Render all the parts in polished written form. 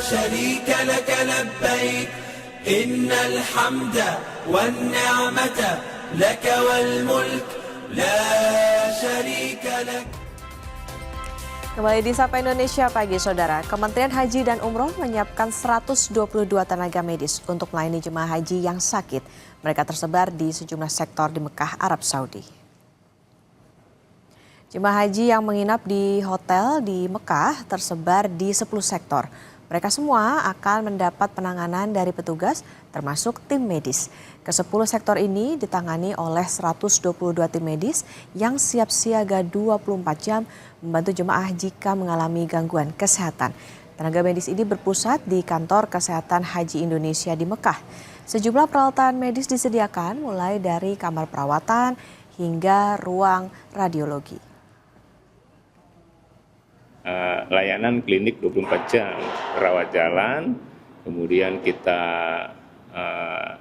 شريك لك لبيك إن الحمد والنعمة لك والملك لا شريك لك. Kembali di Sapa Indonesia Pagi, Saudara. Kementerian Haji dan Umroh menyiapkan 122 tenaga medis untuk melayani jemaah haji yang sakit. Mereka tersebar di sejumlah sektor di Mekah, Arab Saudi. Jemaah haji yang menginap di hotel di Mekah tersebar di 10 sektor. Mereka semua akan mendapat penanganan dari petugas termasuk tim medis. Ke-10 sektor ini ditangani oleh 122 tim medis yang siap siaga 24 jam membantu jemaah jika mengalami gangguan kesehatan. Tenaga medis ini berpusat di Kantor Kesehatan Haji Indonesia di Mekah. Sejumlah peralatan medis disediakan mulai dari kamar perawatan hingga ruang radiologi. Layanan klinik 24 jam, rawat jalan, kemudian kita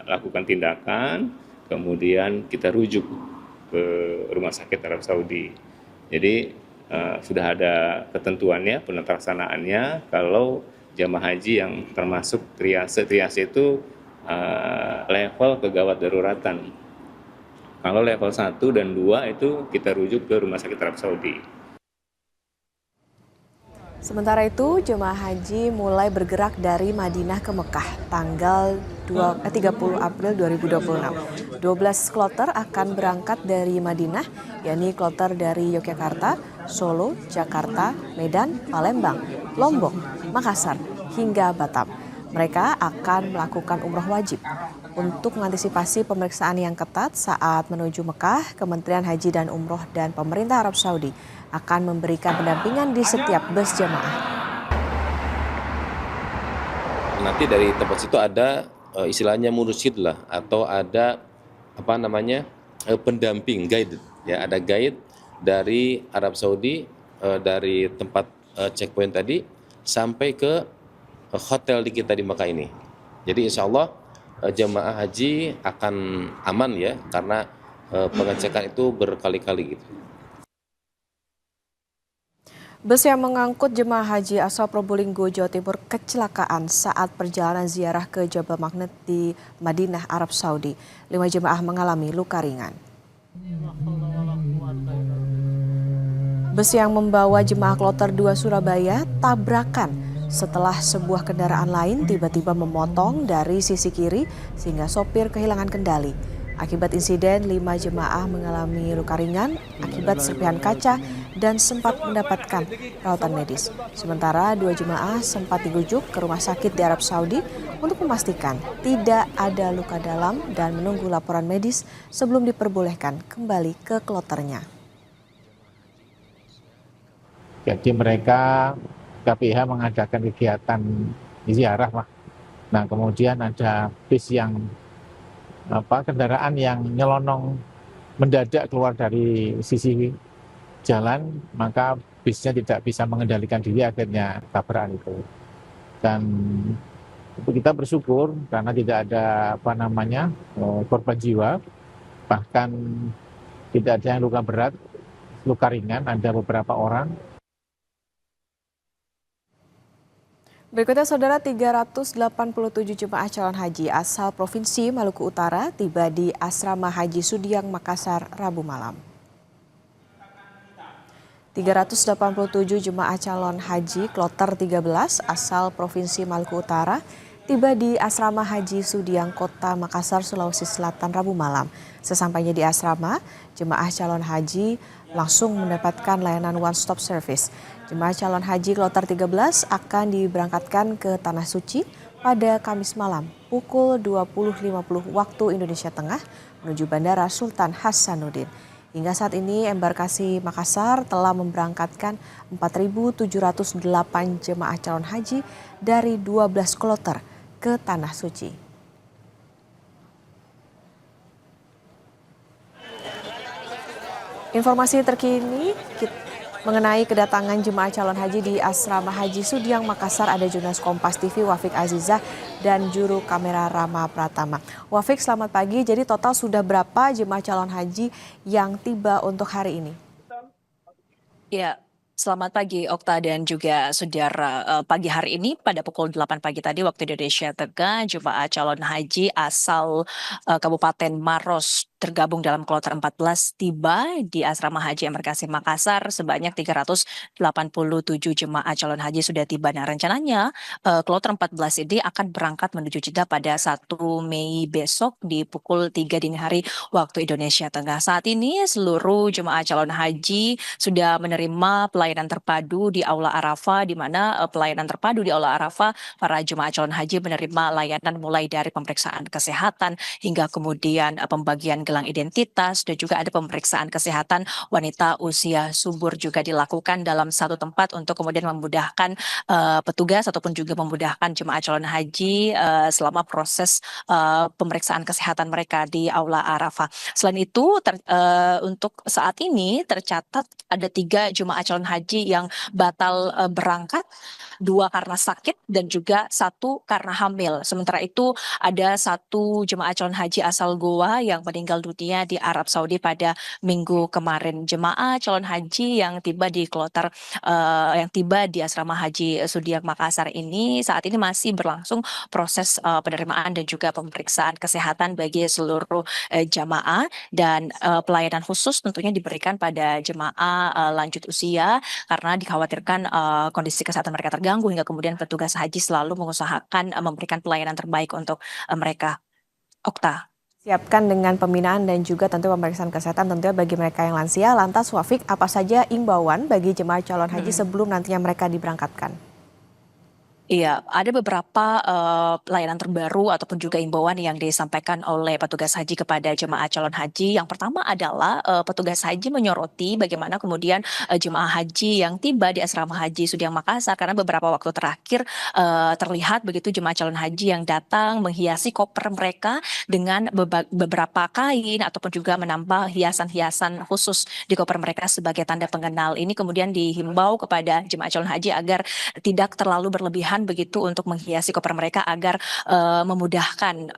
lakukan tindakan, kemudian kita rujuk ke rumah sakit Arab Saudi. Jadi sudah ada ketentuannya, penelaksanaannya kalau jamaah haji yang termasuk triase itu level kegawat daruratan. Kalau level 1 dan 2 itu kita rujuk ke rumah sakit Arab Saudi. Sementara itu, jemaah haji mulai bergerak dari Madinah ke Mekah tanggal 30 April 2026. 12 kloter akan berangkat dari Madinah, yakni kloter dari Yogyakarta, Solo, Jakarta, Medan, Palembang, Lombok, Makassar, hingga Batam. Mereka akan melakukan umroh wajib. Untuk mengantisipasi pemeriksaan yang ketat saat menuju Mekah, Kementerian Haji dan Umroh dan pemerintah Arab Saudi akan memberikan pendampingan di setiap bus jemaah. Nanti dari tempat situ ada istilahnya mursyid lah, atau ada pendamping, guide. Ya, ada guide dari Arab Saudi, dari tempat checkpoint tadi sampai ke hotel di kita di Mekah ini. Jadi insya Allah jemaah haji akan aman ya, karena pengecekan itu berkali-kali gitu. Bus yang mengangkut jemaah haji asal Probolinggo, Jawa Timur kecelakaan saat perjalanan ziarah ke Jabal Magnet di Madinah, Arab Saudi. 5 jemaah mengalami luka ringan. Bus yang membawa jemaah kloter 2 Surabaya tabrakan setelah sebuah kendaraan lain tiba-tiba memotong dari sisi kiri sehingga sopir kehilangan kendali. Akibat insiden, 5 jemaah mengalami luka ringan akibat serpihan kaca dan sempat mendapatkan perawatan medis. Sementara 2 jemaah sempat dirujuk ke rumah sakit di Arab Saudi untuk memastikan tidak ada luka dalam dan menunggu laporan medis sebelum diperbolehkan kembali ke kloternya. Jadi mereka KPH mengadakan kegiatan ziarah, Pak. Nah, kemudian ada bis yang kendaraan yang nyelonong mendadak keluar dari sisi jalan, maka bisnya tidak bisa mengendalikan diri, akhirnya tabrakan itu. Dan kita bersyukur karena tidak ada korban jiwa, bahkan tidak ada yang luka berat, luka ringan, ada beberapa orang. Berikutnya, Saudara, 387 jemaah calon haji asal Provinsi Maluku Utara tiba di Asrama Haji Sudiang, Makassar, Rabu malam. 387 jemaah calon haji kloter 13 asal Provinsi Maluku Utara tiba di Asrama Haji Sudiang, Kota Makassar, Sulawesi Selatan, Rabu malam. Sesampainya di asrama, jemaah calon haji langsung mendapatkan layanan one-stop service. Jemaah calon haji kloter 13 akan diberangkatkan ke Tanah Suci pada Kamis malam pukul 20.50 waktu Indonesia Tengah menuju Bandara Sultan Hasanuddin. Hingga saat ini embarkasi Makassar telah memberangkatkan 4.708 jemaah calon haji dari 12 kloter ke Tanah Suci. Informasi terkini mengenai kedatangan jemaah calon haji di Asrama Haji Sudiang, Makassar, ada jurnalis Kompas TV Wafik Azizah dan juru kamera Rama Pratama. Wafik, selamat pagi. Jadi total sudah berapa jemaah calon haji yang tiba untuk hari ini? Ya, Selamat pagi Okta dan juga saudara. Pagi hari ini pada pukul 8 pagi tadi waktu Indonesia Tengah, jemaah calon haji asal Kabupaten Maros tergabung dalam kloter 14 tiba di Asrama Haji Embarkasi Makassar. Sebanyak 387 jemaah calon haji sudah tiba. Nah, rencananya kloter 14 ini akan berangkat menuju Jeddah pada 1 Mei besok di pukul 3 dini hari waktu Indonesia Tengah. Saat ini seluruh jemaah calon haji sudah menerima pelayanan terpadu di Aula Arafah, di mana pelayanan terpadu di Aula Arafah, para jemaah calon haji menerima layanan mulai dari pemeriksaan kesehatan hingga kemudian pembagian gelang identitas, dan juga ada pemeriksaan kesehatan wanita usia subur juga dilakukan dalam satu tempat untuk kemudian memudahkan petugas ataupun juga memudahkan jemaah calon haji selama proses pemeriksaan kesehatan mereka di Aula Arafah. Selain itu, untuk saat ini tercatat ada 3 jemaah calon haji yang batal berangkat, 2 karena sakit dan juga 1 karena hamil. Sementara itu ada 1 jemaah calon haji asal Goa yang meninggal dunia di Arab Saudi pada minggu kemarin. Jemaah calon haji yang tiba di kloter yang tiba di Asrama Haji Sudiang Makassar ini saat ini masih berlangsung proses penerimaan dan juga pemeriksaan kesehatan bagi seluruh jamaah, dan pelayanan khusus tentunya diberikan pada jemaah lanjut usia karena dikhawatirkan kondisi kesehatan mereka terganggu, hingga kemudian petugas haji selalu mengusahakan memberikan pelayanan terbaik untuk mereka. Okta. Siapkan dengan pembinaan dan juga tentu pemeriksaan kesehatan tentunya bagi mereka yang lansia. Lantas Wafik, apa saja imbauan bagi jemaah calon haji sebelum nantinya mereka diberangkatkan? Iya, ada beberapa layanan terbaru ataupun juga imbauan yang disampaikan oleh petugas haji kepada jemaah calon haji. Yang pertama adalah petugas haji menyoroti bagaimana kemudian jemaah haji yang tiba di Asrama Haji Sudiang Makassar, karena beberapa waktu terakhir terlihat begitu jemaah calon haji yang datang menghiasi koper mereka dengan beberapa kain ataupun juga menambah hiasan-hiasan khusus di koper mereka sebagai tanda pengenal. Ini kemudian dihimbau kepada jemaah calon haji agar tidak terlalu berlebihan begitu untuk menghiasi koper mereka agar memudahkan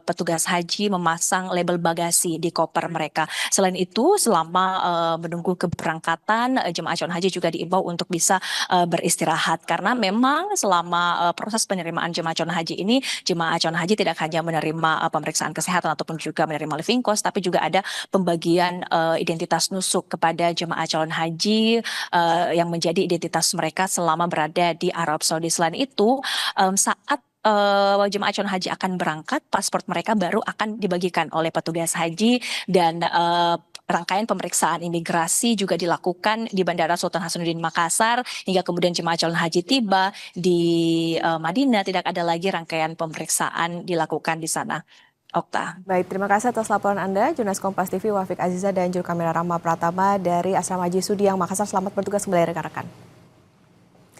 petugas haji memasang label bagasi di koper mereka. Selain itu, selama menunggu keberangkatan, jemaah calon haji juga diimbau untuk bisa beristirahat, karena memang selama proses penerimaan jemaah calon haji ini, jemaah calon haji tidak hanya menerima pemeriksaan kesehatan ataupun juga menerima living cost, tapi juga ada pembagian identitas nusuk kepada jemaah calon haji yang menjadi identitas mereka selama berada di Arab Saudi. Selain itu, saat jemaah calon haji akan berangkat, paspor mereka baru akan dibagikan oleh petugas haji, dan rangkaian pemeriksaan imigrasi juga dilakukan di Bandara Sultan Hasanuddin Makassar, hingga kemudian jemaah calon haji tiba di Madinah, tidak ada lagi rangkaian pemeriksaan dilakukan di sana. Okta. Baik, terima kasih atas laporan Anda, jurnalis Kompas TV Wafik Aziza dan juru kamera Rama Pratama dari Asrama Haji Sudiang Makassar. Selamat bertugas kembali rekan-rekan.